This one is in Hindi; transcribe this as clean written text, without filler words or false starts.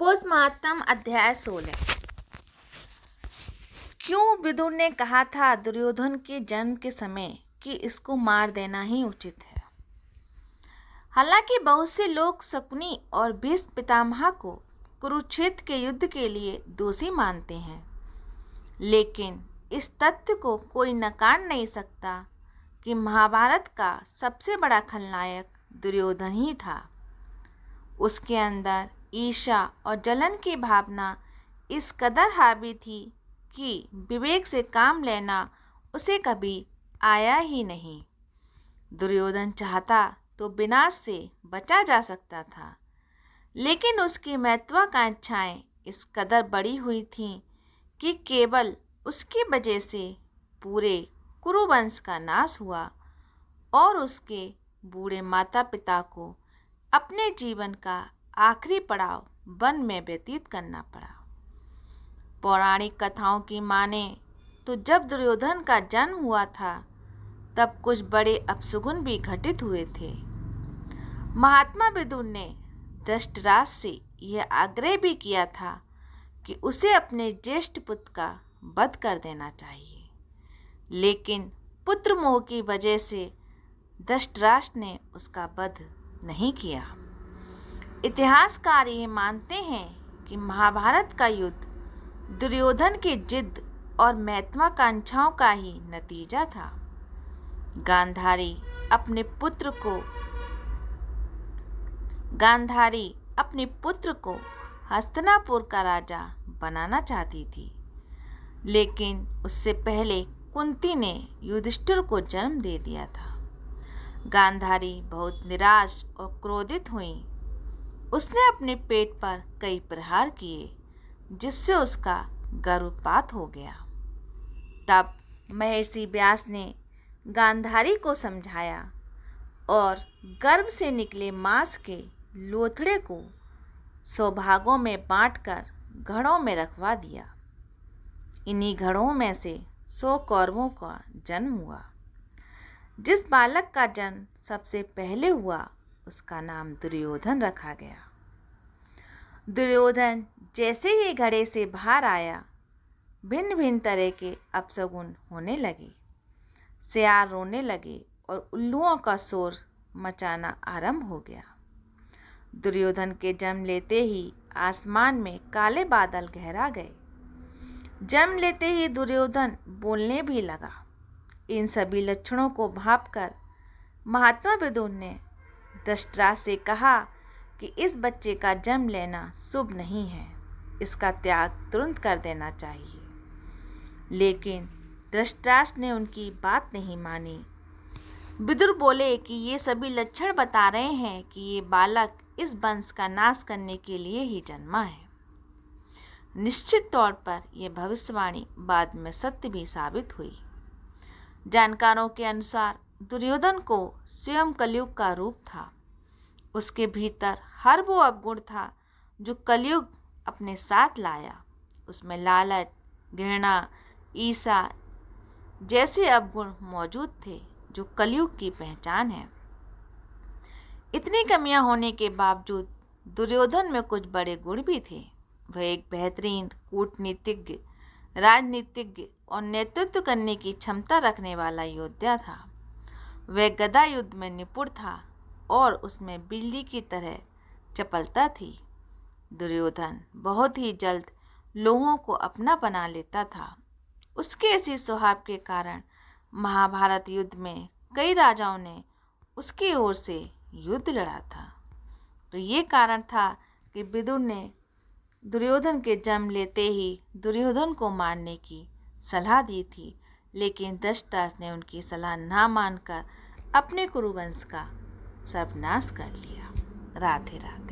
पोस्टमार्टम अध्याय 16। क्यों विदुर ने कहा था दुर्योधन के जन्म के समय कि इसको मार देना ही उचित है। हालांकि बहुत से लोग शकुनी और भीष्म पितामह को कुरुक्षेत्र के युद्ध के लिए दोषी मानते हैं, लेकिन इस तथ्य को कोई नकार नहीं सकता कि महाभारत का सबसे बड़ा खलनायक दुर्योधन ही था। उसके अंदर ईर्ष्या और जलन की भावना इस कदर हावी थी कि विवेक से काम लेना उसे कभी आया ही नहीं। दुर्योधन चाहता तो विनाश से बचा जा सकता था, लेकिन उसकी महत्वाकांक्षाएं इस कदर बड़ी हुई थीं कि केवल उसकी वजह से पूरे कुरुवंश का नाश हुआ और उसके बूढ़े माता पिता को अपने जीवन का आखिरी पड़ाव वन में व्यतीत करना पड़ा। पौराणिक कथाओं की माने तो जब दुर्योधन का जन्म हुआ था तब कुछ बड़े अपशगुन भी घटित हुए थे। महात्मा विदुर ने धृतराष्ट्र से यह आग्रह भी किया था कि उसे अपने ज्येष्ठ पुत्र का वध कर देना चाहिए, लेकिन पुत्र मोह की वजह से धृतराष्ट्र ने उसका वध नहीं किया। इतिहासकार ये मानते हैं कि महाभारत का युद्ध दुर्योधन की जिद और महत्वाकांक्षाओं का ही नतीजा था। गांधारी अपने पुत्र को हस्तिनापुर का राजा बनाना चाहती थी, लेकिन उससे पहले कुंती ने युधिष्ठिर को जन्म दे दिया था। गांधारी बहुत निराश और क्रोधित हुई। उसने अपने पेट पर कई प्रहार किए, जिससे उसका गर्भपात हो गया। तब महर्षि व्यास ने गांधारी को समझाया और गर्भ से निकले मांस के लोथड़े को 100 भागों में बांटकर घड़ों में रखवा दिया। इन्हीं घड़ों में से 100 कौरवों का जन्म हुआ। जिस बालक का जन्म सबसे पहले हुआ उसका नाम दुर्योधन रखा गया। दुर्योधन जैसे ही घड़े से बाहर आया, भिन्न भिन्न तरह के अपशगुन होने लगे। सियार रोने लगे और उल्लुओं का शोर मचाना आरंभ हो गया। दुर्योधन के जन्म लेते ही आसमान में काले बादल गहरा गए। जन्म लेते ही दुर्योधन बोलने भी लगा। इन सभी लक्षणों को भांपकर महात्मा विदुर ने धृतराष्ट्र से कहा कि इस बच्चे का जन्म लेना शुभ नहीं है, इसका त्याग तुरंत कर देना चाहिए। लेकिन धृतराष्ट्र ने उनकी बात नहीं मानी। विदुर बोले कि ये सभी लक्षण बता रहे हैं कि ये बालक इस वंश का नाश करने के लिए ही जन्मा है। निश्चित तौर पर यह भविष्यवाणी बाद में सत्य भी साबित हुई। जानकारों के अनुसार दुर्योधन को स्वयं कलयुग का रूप था। उसके भीतर हर वो अवगुण था जो कलयुग अपने साथ लाया। उसमें लालच, घृणा, ईर्ष्या जैसे अवगुण मौजूद थे जो कलयुग की पहचान है। इतनी कमियां होने के बावजूद दुर्योधन में कुछ बड़े गुण भी थे। वह एक बेहतरीन कूटनीतिज्ञ, राजनीतिज्ञ और नेतृत्व करने की क्षमता रखने वाला योद्धा था। वह गदा युद्ध में निपुण था और उसमें बिल्ली की तरह चपलता थी। दुर्योधन बहुत ही जल्द लोगों को अपना बना लेता था। उसके ऐसी स्वभाव के कारण महाभारत युद्ध में कई राजाओं ने उसकी ओर से युद्ध लड़ा था। तो ये कारण था कि विदुर ने दुर्योधन के जन्म लेते ही दुर्योधन को मारने की सलाह दी थी, लेकिन धृतराष्ट्र ने उनकी सलाह ना मानकर अपने कुरुवंश का सर्वनाश कर लिया। राधे राधे।